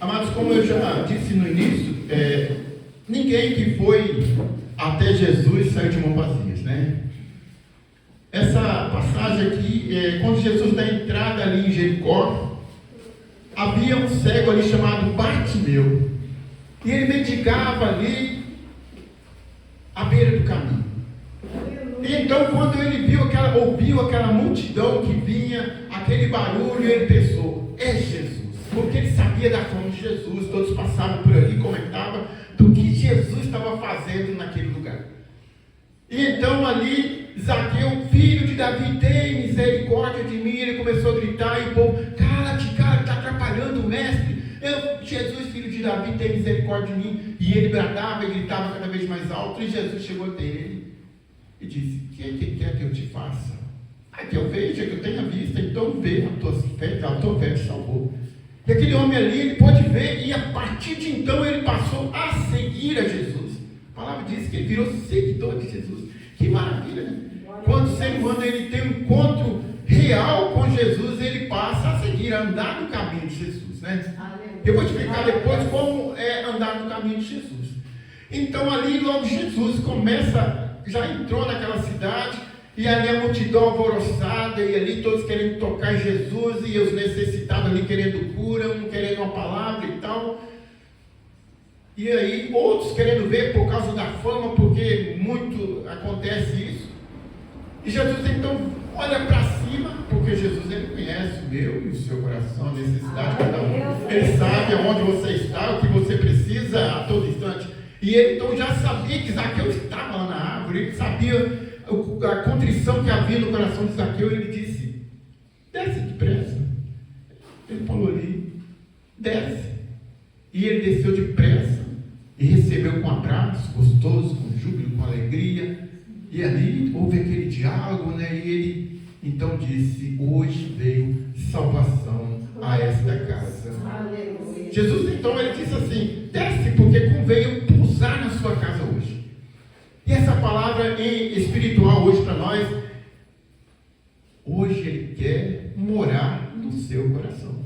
Amados, como eu já disse no início, ninguém que foi até Jesus saiu de mãos vazias, né? Essa passagem aqui, quando Jesus dá entrada ali em Jericó, havia um cego ali chamado Bartimeu, e ele mendigava ali à beira do caminho. E então, quando ele ouviu aquela multidão que vinha, aquele barulho, ele pensou: é Jesus, porque ele sabia da fama de Jesus, todos passavam por ali, comentavam do que Jesus estava fazendo naquele lugar. E então ali, Zaqueu, filho de Davi, tem misericórdia de mim. Ele começou a gritar, e o povo: cala-te, cara, está atrapalhando o mestre. Jesus, filho de Davi, tem misericórdia de mim. E ele bradava e gritava cada vez mais alto, e Jesus chegou até ele e disse: o que quer que eu te faça? Que eu veja, que eu tenha vista. Então vê, a tua fé te salvou. E aquele homem ali, ele pôde ver, e a partir de então ele passou a seguir a Jesus. A palavra diz que ele virou seguidor de Jesus. Que maravilha, né? Quando o ser humano ele tem um encontro real com Jesus, ele passa a seguir, a andar no caminho de Jesus, né? Eu vou te explicar depois como é andar no caminho de Jesus. Então ali logo Jesus já entrou naquela cidade, e ali a multidão alvoroçada, e ali todos querendo tocar em Jesus, e os necessitados ali querendo cura, um querendo uma palavra e tal. E aí outros querendo ver por causa da fama, porque muito acontece isso. E Jesus então olha para cima, porque Jesus ele conhece o meu e o seu coração, a necessidade de cada um. Ele sabe aonde você está, o que você precisa a todo instante. E ele então já sabia que Zaqueu estava lá na árvore, ele sabia a contrição que havia no coração de Zaqueu. Ele disse: desce depressa. Ele falou ali: desce. E ele desceu depressa e recebeu com abraço gostoso, com júbilo, com alegria. E ali houve aquele diálogo, né? E ele então disse: hoje veio salvação a esta casa. Aleluia. Jesus então ele disse assim: desce, porque convém eu pousar na sua casa hoje. E essa palavra espiritual hoje para nós, hoje ele quer morar no seu coração.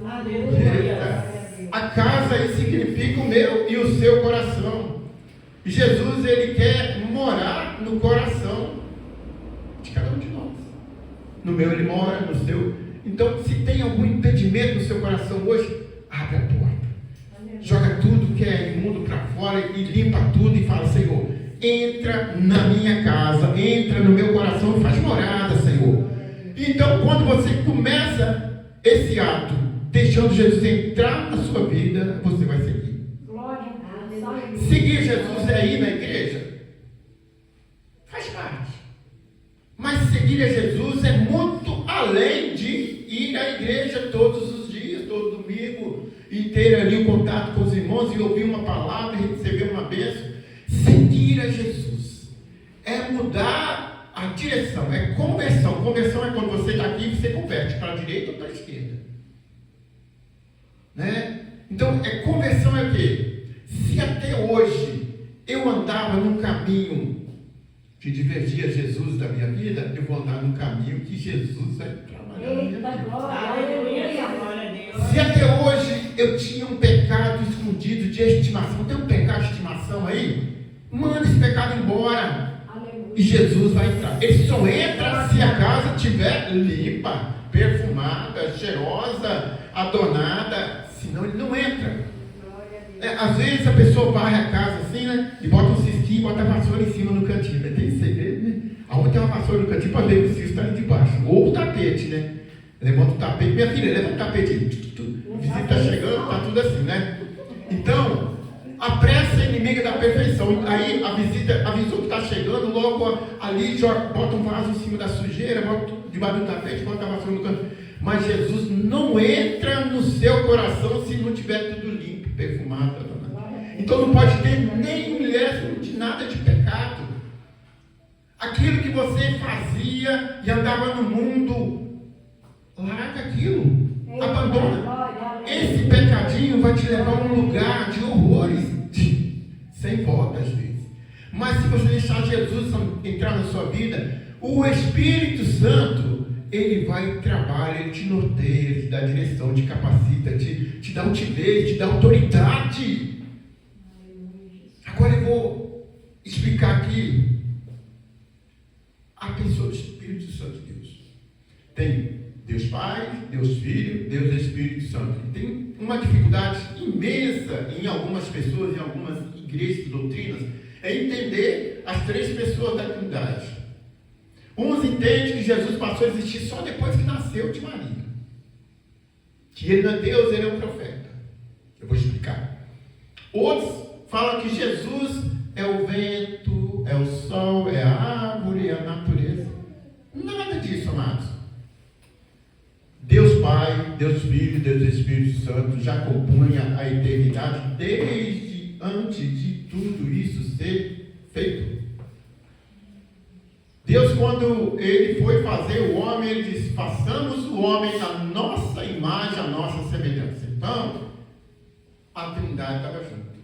Aleluia. A casa aí significa o meu e o seu coração. Jesus ele quer morar no coração de cada um de nós. No meu ele mora, no seu. Então, se tem algum impedimento no seu coração hoje, abre a porta. Joga tudo que é imundo para fora e limpa tudo e fala: Senhor, entra na minha casa, entra no meu coração e faz morada, Senhor. Então, quando você começa esse ato, deixando Jesus entrar na sua vida, você vai seguir. Seguir Jesus é ir na igreja? Faz parte. Mas seguir a Jesus é muito além de ir à igreja todos os dias, todo domingo, e ter ali o contato com os irmãos e ouvir uma palavra e receber uma bênção. Seguir a Jesus é mudar a direção, é conversão. Conversão é quando você está aqui e você converte para a direita ou para a esquerda, né? Então, conversão é o quê? Se até hoje eu andava num caminho que divergia Jesus da minha vida, eu vou andar num caminho que Jesus vai trabalhar na minha vida. Se até hoje eu tinha um pecado escondido de estimação, tem um pecado de estimação aí? Manda esse pecado embora. E Jesus vai entrar. Ele só entra se a casa estiver limpa, perfumada, cheirosa, adornada. Senão ele não entra. Às vezes a pessoa varre a casa assim, né? E bota um cisquinho e bota a vassoura em cima no cantinho. Tem segredo, né? Aonde tem uma vassoura no cantinho, pode ver que o cisco está ali debaixo. Ou o tapete, né? Levanta o tapete. Minha filha, levanta o tapete. A visita está chegando, está tudo assim, né? Então, a pressa é inimiga da perfeição. Aí a visita avisou que está chegando, logo ali bota um vaso em cima da sujeira, bota debaixo do tapete, bota a vassoura no canto. Mas Jesus não entra no seu coração se não tiver tudo limpo, perfumado. Então não pode ter nem milésimo de nada de pecado. Aquilo que você fazia e andava no mundo, larga aquilo, abandona. Esse pecadinho vai te levar a um lugar de horrores, sem volta às vezes. Mas se você deixar Jesus entrar na sua vida, o Espírito Santo, Ele vai e trabalha, ele te norteia, ele te dá direção, te capacita, te dá altivez, te dá autoridade. Agora eu vou explicar aqui a pessoa do Espírito Santo de Deus. Tem Deus Pai, Deus Filho, Deus Espírito Santo. E tem uma dificuldade imensa em algumas pessoas, em algumas igrejas e doutrinas, é entender as três pessoas da Trindade. Uns entendem que Jesus passou a existir só depois que nasceu de Maria. Que ele não é Deus, ele é um profeta. Eu vou explicar. Outros falam que Jesus é o vento, é o sol, é a árvore, é a natureza. Nada disso, amados. Deus Pai, Deus Filho, Deus Espírito Santo já compunha a eternidade desde antes de tudo isso ser feito. Deus, quando Ele foi fazer o homem, Ele disse: façamos o homem à nossa imagem, à nossa semelhança. Então, a Trindade estava junto.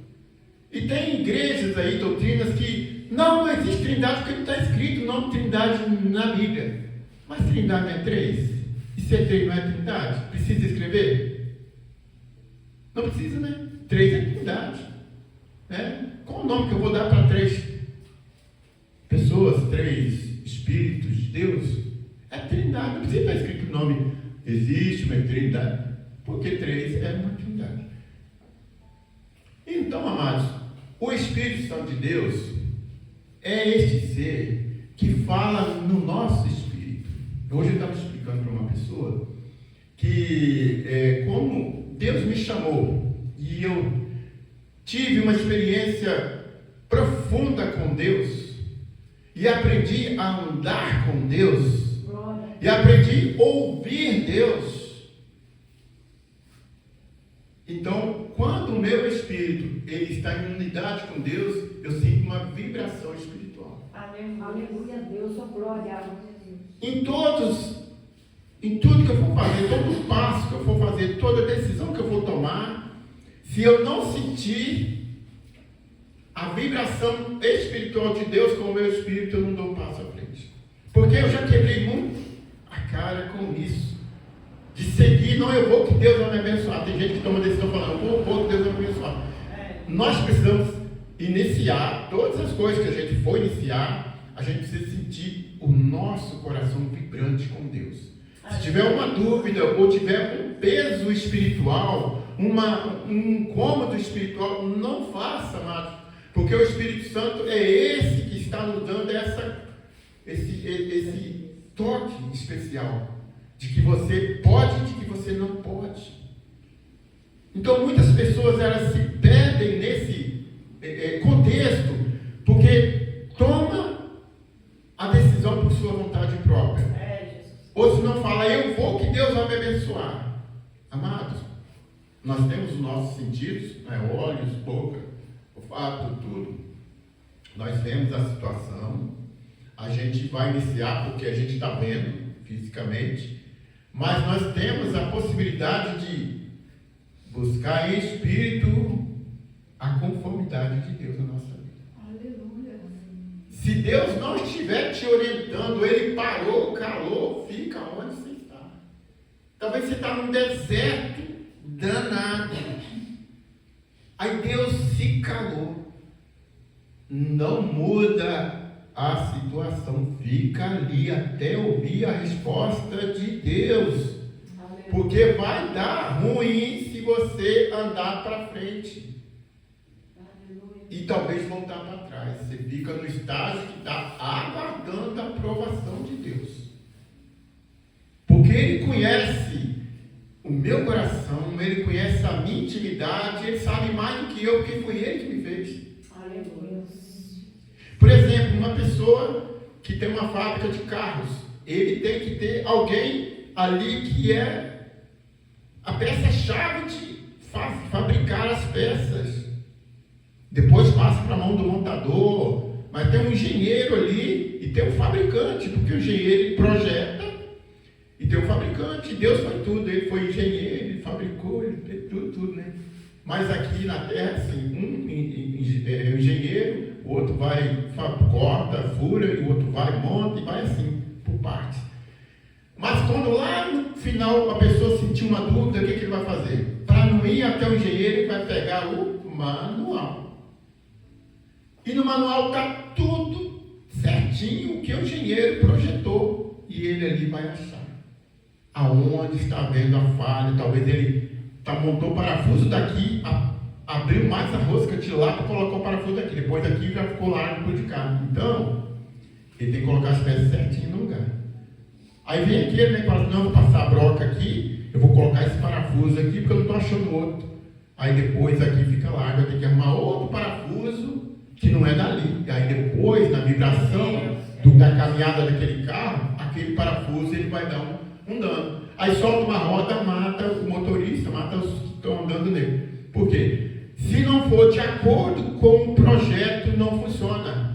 E tem igrejas aí, doutrinas, que não existe Trindade porque não está escrito o nome de Trindade na Bíblia. Mas Trindade não é três? E ser três não é Trindade? Precisa escrever? Não precisa, né? Três é Trindade. Né? Qual o nome que eu vou dar para três pessoas, três Espíritos de Deus? É Trindade. Não precisa estar escrito o nome. Existe uma Trindade. Porque três é uma Trindade. Então, amados, o Espírito Santo de Deus é este ser que fala no nosso espírito. Hoje eu estava explicando para uma pessoa que como Deus me chamou e eu tive uma experiência profunda com Deus e aprendi a andar com Deus e aprendi a ouvir Deus. Então, quando o meu espírito ele está em unidade com Deus, eu sinto uma vibração espiritual. Aleluia, Deus, sua glória. Em tudo que eu for fazer, todo passo que eu for fazer, toda decisão que eu for tomar, se eu não sentir a vibração espiritual de Deus com o meu espírito, eu não dou um passo à frente. Porque eu já quebrei muito a cara com isso. De seguir, não, eu vou que Deus vai me abençoar. Tem gente que toma decisão falando, eu vou que Deus vai me abençoar. Nós precisamos iniciar todas as coisas que a gente for iniciar, a gente precisa sentir o nosso coração vibrante com Deus. Se tiver uma dúvida ou tiver um peso espiritual, um incômodo espiritual, não faça, amado, porque o Espírito Santo é esse que está nos dando esse toque especial. De que você pode e de que você não pode. Então muitas pessoas elas se perdem nesse contexto porque toma a decisão por sua vontade própria. Ou se não fala, eu vou que Deus vai me abençoar. Amados, nós temos os nossos sentidos, né? Olhos, boca, olfato, tudo. Nós vemos a situação, a gente vai iniciar porque a gente está vendo fisicamente. Mas nós temos a possibilidade de buscar em espírito a conformidade de Deus na nossa vida. Aleluia. Se Deus não estiver te orientando, Ele parou, calou, fica onde você está. Talvez você está num deserto danado. Aí Deus se calou. Não muda a situação, fica ali até ouvir a resposta de Deus. Porque vai dar ruim se você andar para frente. E talvez voltar para trás. Você fica no estágio que está aguardando a aprovação de Deus. Porque Ele conhece o meu coração, Ele conhece a minha intimidade, Ele sabe mais do que eu, porque foi Ele que me fez. Aleluia. Por exemplo, uma pessoa que tem uma fábrica de carros, ele tem que ter alguém ali que é a peça-chave de fabricar as peças. Depois passa para a mão do montador, mas tem um engenheiro ali e tem um fabricante, porque o engenheiro ele projeta e tem um fabricante. Deus foi tudo, ele foi engenheiro, ele fabricou, ele fez tudo, né? Mas aqui na terra, assim, um engenheiro, o outro vai, corta, fura, e o outro vai, monta e vai assim, por partes. Mas quando lá no final a pessoa sentir uma dúvida, o que ele vai fazer? Para não ir até o engenheiro, ele vai pegar o manual. E no manual está tudo certinho o que o engenheiro projetou. E ele ali vai achar aonde está havendo a falha. Talvez ele montou o parafuso daqui, abriu mais a rosca de lá e colocou o parafuso daqui. Depois daqui já ficou largo por de cá. Então, ele tem que colocar as peças certinho no lugar. Aí vem aquele, né, que fala, não, eu vou passar a broca aqui, eu vou colocar esse parafuso aqui, porque eu não estou achando outro. Aí depois aqui fica largo, eu tenho que arrumar outro parafuso, que não é dali. Aí depois, na vibração da caminhada daquele carro, aquele parafuso ele vai dar um dano. Aí solta uma roda, mata o motorista, mata os que estão andando nele. Por quê? Se não for de acordo com o projeto, não funciona.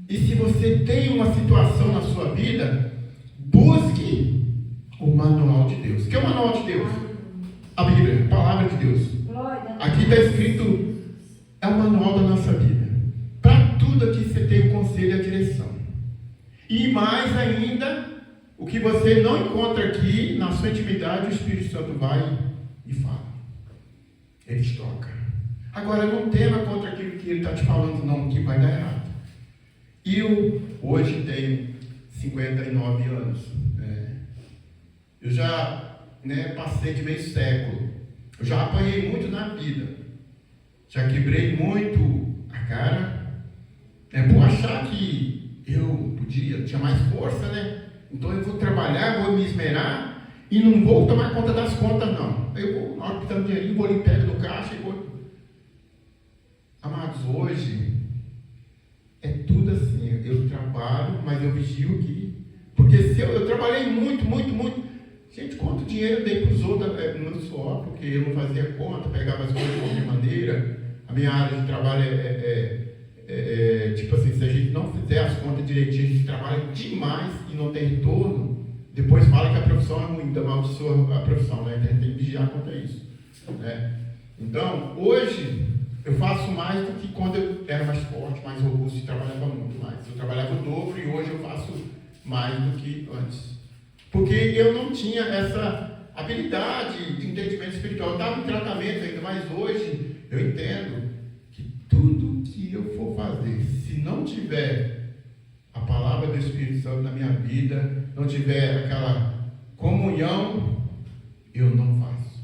E se você tem uma situação na sua vida, busque o manual de Deus. O que é o manual de Deus? A Bíblia, a palavra de Deus. Aqui está escrito, é o manual da nossa vida. Para tudo aqui você tem o conselho e a direção. E mais ainda, o que você não encontra aqui, na sua intimidade, o Espírito Santo vai e fala. Ele te toca. Agora, não tema contra aquilo que ele está te falando, não, que vai dar errado. Eu, hoje, tenho 59 anos. Eu já passei de meio século. Eu já apanhei muito na vida. Já quebrei muito a cara. Por achar que eu tinha mais força, né? Então eu vou trabalhar, vou me esmerar e não vou tomar conta das contas, não. Eu vou, na hora que está no dinheirinho, vou ali, pego no caixa e vou. Amados, hoje é tudo assim. Eu trabalho, mas eu vigio aqui. Porque se eu trabalhei muito. Gente, quanto dinheiro eu dei para os outros no suor, porque eu não fazia conta, pegava as coisas de qualquer maneira. A minha área de trabalho tipo assim, se a gente não fizer as contas direitinho, a gente trabalha demais e não tem retorno, depois fala que a profissão é ruim, amaldiçoa a profissão, né? A gente tem que vigiar contra isso. Né? Então, hoje, eu faço mais do que quando eu era mais forte, mais robusto e trabalhava muito mais. Eu trabalhava o dobro e hoje eu faço mais do que antes. Porque eu não tinha essa habilidade de entendimento espiritual. Eu estava em tratamento ainda, mas hoje eu entendo que tudo que eu for fazer, se não tiver a palavra do Espírito Santo na minha vida, não tiver aquela comunhão, eu não faço.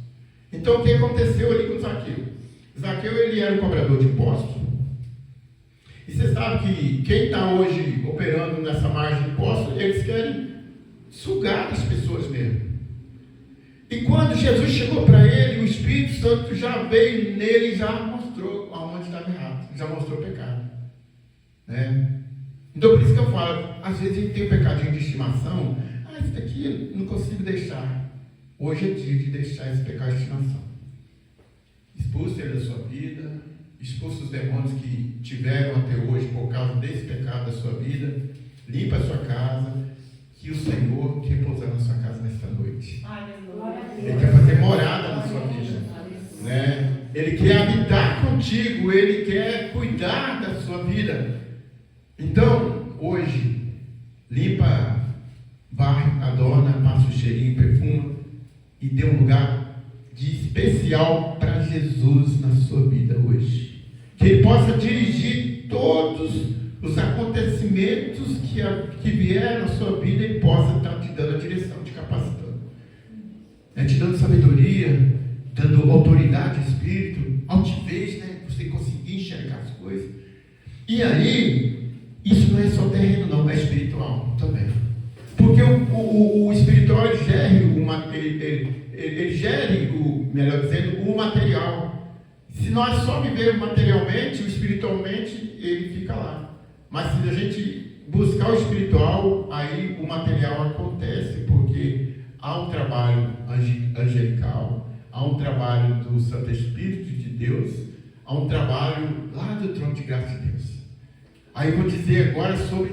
Então o que aconteceu ali com Zaqueu? Zaqueu, ele era um cobrador de impostos. E você sabe que quem está hoje operando nessa margem de impostos, eles querem sugar as pessoas mesmo. E quando Jesus chegou para ele, o Espírito Santo já veio nele e já mostrou aonde estava errado, já mostrou o pecado. Né? Então por isso que eu falo, às vezes a gente tem um pecadinho de estimação, isso daqui eu não consigo deixar. Hoje é dia de deixar esse pecado de estimação. Expulse ele da sua vida, expulse os demônios que tiveram até hoje por causa desse pecado da sua vida, limpa a sua casa, que o Senhor quer pousar na sua casa nesta noite. Ele quer fazer morada na sua vida. Né? Ele quer habitar contigo, ele quer cuidar da sua vida. Então, hoje, limpa, varre, adorna, passa o cheirinho, perfuma e dê um lugar de especial para Jesus na sua vida hoje. Que ele possa dirigir todos os acontecimentos que vieram na sua vida e possa estar te dando a direção, te capacitando. Te dando sabedoria, dando autoridade ao Espírito, altivez, né? Você conseguir enxergar as coisas. E aí, isso não é só terreno não, é espiritual também. Porque o espiritual ele gere melhor dizendo, o material. Se nós só vivermos materialmente, o espiritualmente ele fica lá. Mas se a gente buscar o espiritual, aí o material acontece, porque há um trabalho angelical, há um trabalho do Santo Espírito de Deus, há um trabalho lá do trono de graça de Deus. Aí eu vou dizer agora sobre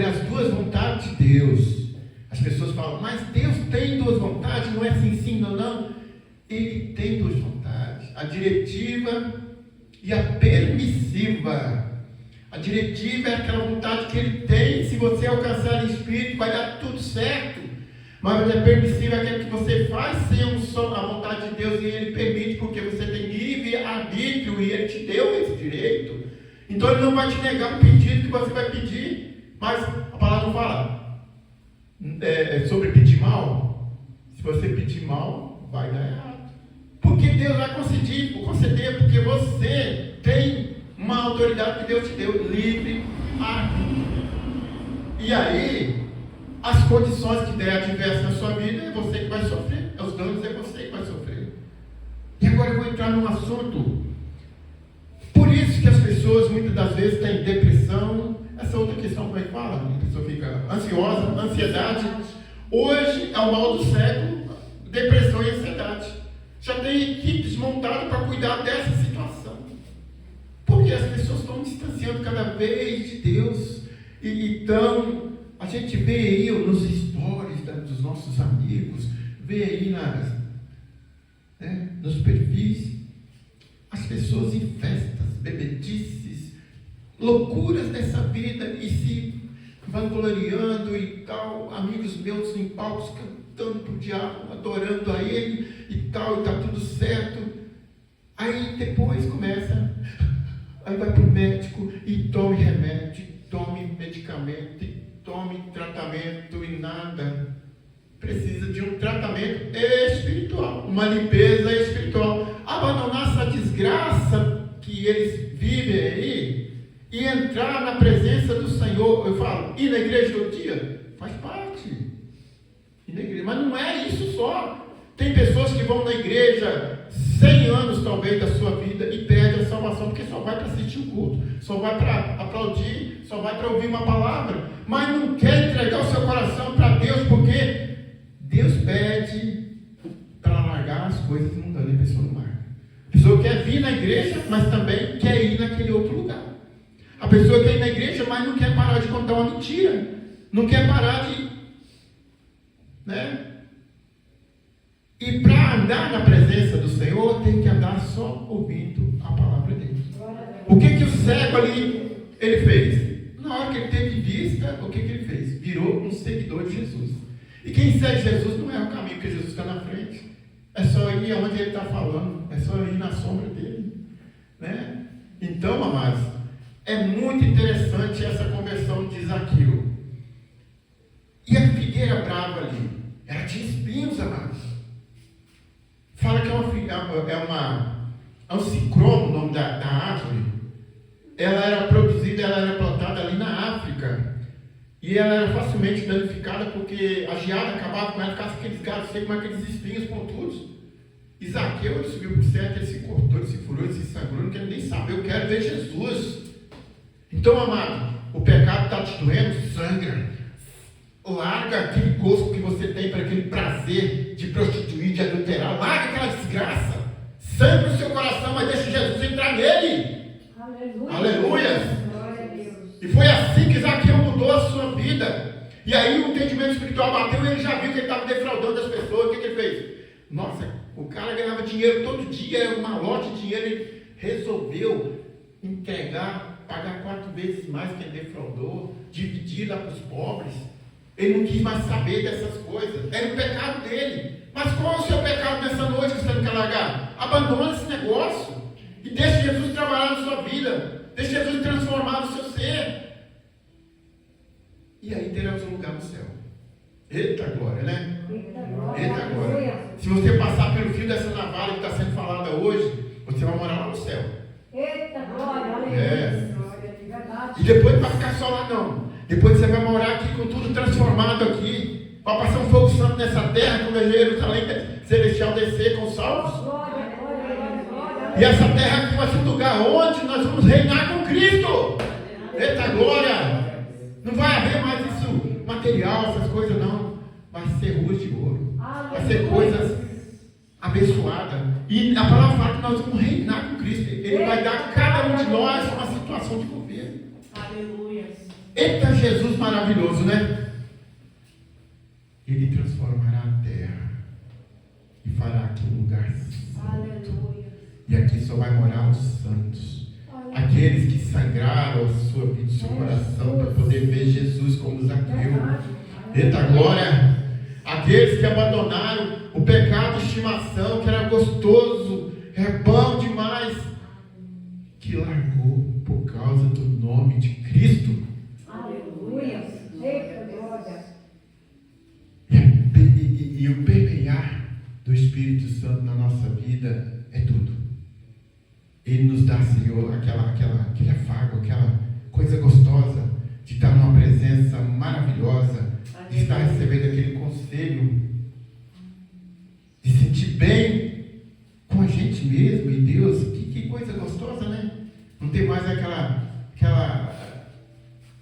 as duas vontades de Deus. As pessoas falam, mas Deus tem duas vontades, não é sim, não. Ele tem duas vontades, a diretiva e a permissiva. A diretiva é aquela vontade que Ele tem. Se você alcançar em espírito, vai dar tudo certo. Mas é permissível aquilo que você faz sem a vontade de Deus, e Ele permite, porque você tem livre arbítrio e Ele te deu esse direito. Então Ele não vai te negar um pedido que você vai pedir. Mas a palavra não fala sobre pedir mal. Se você pedir mal, vai dar errado. Porque Deus vai conceder, porque você tem uma autoridade que Deus te deu, livre arbítrio. E aí, as condições que der adversas na sua vida, é você que vai sofrer. Os danos é você que vai sofrer. E agora eu vou entrar num assunto. Por isso que as pessoas muitas das vezes têm depressão. Essa outra questão, como é que fala? A pessoa fica ansiosa, ansiedade. Hoje é o mal do século, depressão e ansiedade. Já tem equipes montadas para cuidar dessa situação. Porque as pessoas estão distanciando cada vez de Deus. Então, a gente vê aí nos stories dos nossos amigos, vê aí nos perfis, as pessoas em festas, bebedices, loucuras dessa vida, e se vangloriando e tal, amigos meus em palcos cantando para o diabo, adorando a ele e tal, e está tudo certo. Aí depois começa, aí vai para o médico e tome remédio, tome medicamento, e tome tratamento, e nada. Precisa de um tratamento espiritual, uma limpeza espiritual. Abandonar essa desgraça que eles vivem aí e entrar na presença do Senhor. Eu falo, ir na igreja todo dia? Faz parte. Ir na igreja. Mas não é isso só. Tem pessoas que vão na igreja 100 anos talvez da sua vida e perdem a salvação, porque só vai para assistir o culto, só vai para aplaudir, só vai para ouvir uma palavra, mas não quer entregar o seu coração para Deus, porque Deus pede para largar as coisas mundanas, e a pessoa não larga. A pessoa quer vir na igreja, mas também quer ir naquele outro lugar. A pessoa quer ir na igreja, mas não quer parar de contar uma mentira, não quer parar de... E para andar na presença do Senhor, tem que andar só ouvindo a palavra dele. O que o cego ali, ele fez? Na hora que ele teve vista, o que ele fez? Virou um seguidor de Jesus. E quem segue Jesus não é o caminho, porque Jesus está na frente. É só ir aonde ele está falando, é só ir na sombra dele. Então, amados, é muito interessante essa conversão de Zaqueu. E a figueira brava ali, ela tinha espinhos, amados. Fala que é um cicromo, o nome da árvore. Ela era produzida, ela era plantada ali na África. E ela era facilmente danificada, porque a geada acabava com ela, ficava aqueles galhos secos, com aqueles espinhos pontudos. E Zaqueu, ele subiu por cima, ele se cortou, ele se furou, ele se sangrou, não quero nem saber, eu quero ver Jesus. Então, amado, o pecado está te doendo, sangra. Larga aquele gosto que você tem para aquele prazer de prostituir, de adulterar. Larga aquela desgraça. Sangra o seu coração, mas deixa Jesus entrar nele. Aleluia. Aleluia. Glória a Deus. E foi assim que Zaqueu mudou a sua vida. E aí o entendimento espiritual bateu e ele já viu que ele estava defraudando as pessoas. O que ele fez? Nossa, o cara ganhava dinheiro todo dia, era uma lote de dinheiro. Ele resolveu entregar, pagar 4 vezes mais que ele defraudou, dividir lá para os pobres. Ele não quis mais saber dessas coisas. Era o pecado dele. Mas qual é o seu pecado nessa noite que você não quer largar? Abandona esse negócio. E deixe Jesus trabalhar na sua vida. Deixe Jesus transformar no seu ser. E aí teremos um lugar no céu. Eita glória, né? Eita glória. Se você passar pelo fio dessa navalha que está sendo falada hoje, você vai morar lá no céu. Eita glória, aleluia. E depois não vai ficar só lá não. Depois você vai morar aqui com tudo transformado aqui. Vai passar um fogo santo nessa terra, quando a Jerusalém celestial descer com os salvos. E essa terra aqui vai ser um lugar onde nós vamos reinar com Cristo. Eita glória! Não vai haver mais isso material, essas coisas não. Vai ser ruas de ouro. Vai ser coisas abençoadas. E a palavra fala que nós vamos reinar com Cristo. Ele vai dar a cada um de nós uma situação de governo. Aleluia. Eita Jesus maravilhoso, né? Ele transformará a terra e fará aqui um lugar santo. Aleluia. E aqui só vai morar os santos. Aqui aqueles que sangraram a sua vida, o seu coração, para poder ver Jesus como Zaqueu. Eita glória! Aqueles que abandonaram o pecado de estimação, que era gostoso, é bom demais, que largou por causa do nome de Cristo. Aleluia. Eita glória. E o permear do Espírito Santo na nossa vida é tudo. Ele nos dá, Senhor, aquele afago, aquela coisa gostosa de estar numa presença maravilhosa, de estar recebendo aquele conselho, de sentir bem com a gente mesmo e Deus. Que coisa gostosa, né? Não tem mais aquela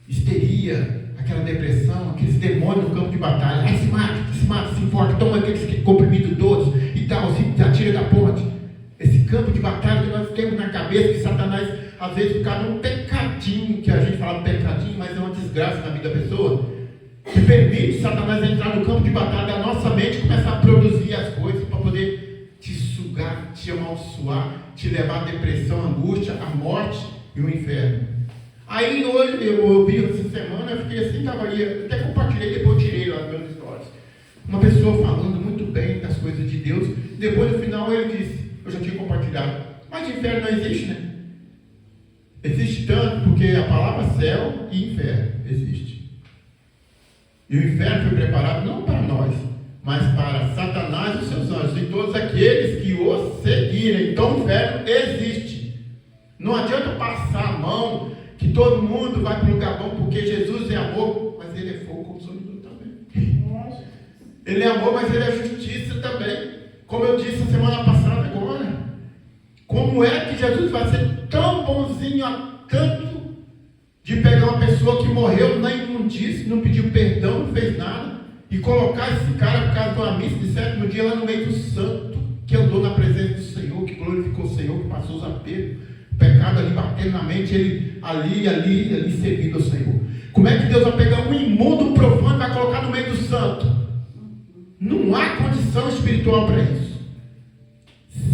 histeria, aquela depressão, aqueles demônios no campo de batalha. Aí se mata, se enforca, toma aqueles comprimidos todos e tal, se atira da ponte. Esse campo de batalha que nós temos na cabeça, que Satanás, às vezes, por causa de um pecadinho, que a gente fala pecadinho, mas é uma desgraça na vida da pessoa, que permite Satanás entrar no campo de batalha da nossa mente e começar a produzir as coisas para poder te sugar, te amaldiçoar, te levar à depressão, à angústia, à morte e ao inferno. Aí hoje, eu ouvi essa semana, eu fiquei assim, estava ali, até compartilhei, depois eu tirei lá nos meus stories. Uma pessoa falando muito bem das coisas de Deus, depois no final ele disse, eu já tinha compartilhado, mas inferno não existe, né? Existe tanto porque a palavra céu e inferno existe. E o inferno foi preparado não para nós, mas para Satanás e os seus anjos, e todos aqueles que o seguirem. Então o inferno existe. Não adianta passar a mão, que todo mundo vai para o lugar bom, porque Jesus é amor, mas ele é fogo consumidor também. Ele é amor, mas ele é justiça também. Como eu disse a semana passada agora, como é que Jesus vai ser tão bonzinho a tanto de pegar uma pessoa que morreu na imundície, não pediu perdão, não fez nada, e colocar esse cara por causa de uma missa de sétimo dia lá no meio do santo, que andou na presença do Senhor, que glorificou o Senhor, que passou os apertos, o pecado ali batendo na mente, ele ali servindo ao Senhor. Como é que Deus vai pegar um imundo, um profano e vai colocar no meio do santo? Não há condição espiritual para isso.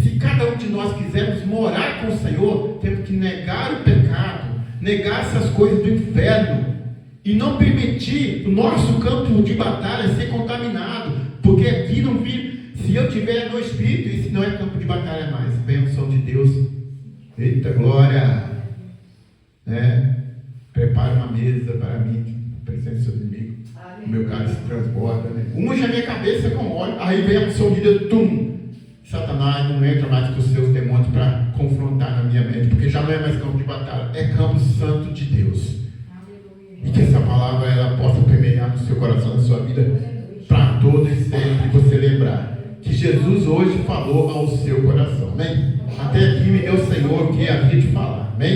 Se cada um de nós quisermos morar com o Senhor, temos que negar o pecado, negar essas coisas do inferno e não permitir o nosso campo de batalha ser contaminado, porque aqui não vive. Se eu tiver no Espírito, isso não é campo de batalha mais, bênção de Deus. Eita glória! Prepare uma mesa para mim, na presença do inimigo. O meu cálice transborda, né? Unge a minha cabeça com óleo, aí vem a unção de Deus, tum! Satanás não entra mais com os seus demônios para confrontar na minha mente, porque já não é mais campo de batalha, é campo santo de Deus. E que essa palavra ela possa permear no seu coração, na sua vida, para todo e sempre você lembrar que Jesus hoje falou ao seu coração. Amém? Até aqui me deu o Senhor o que havia de falar. Amém?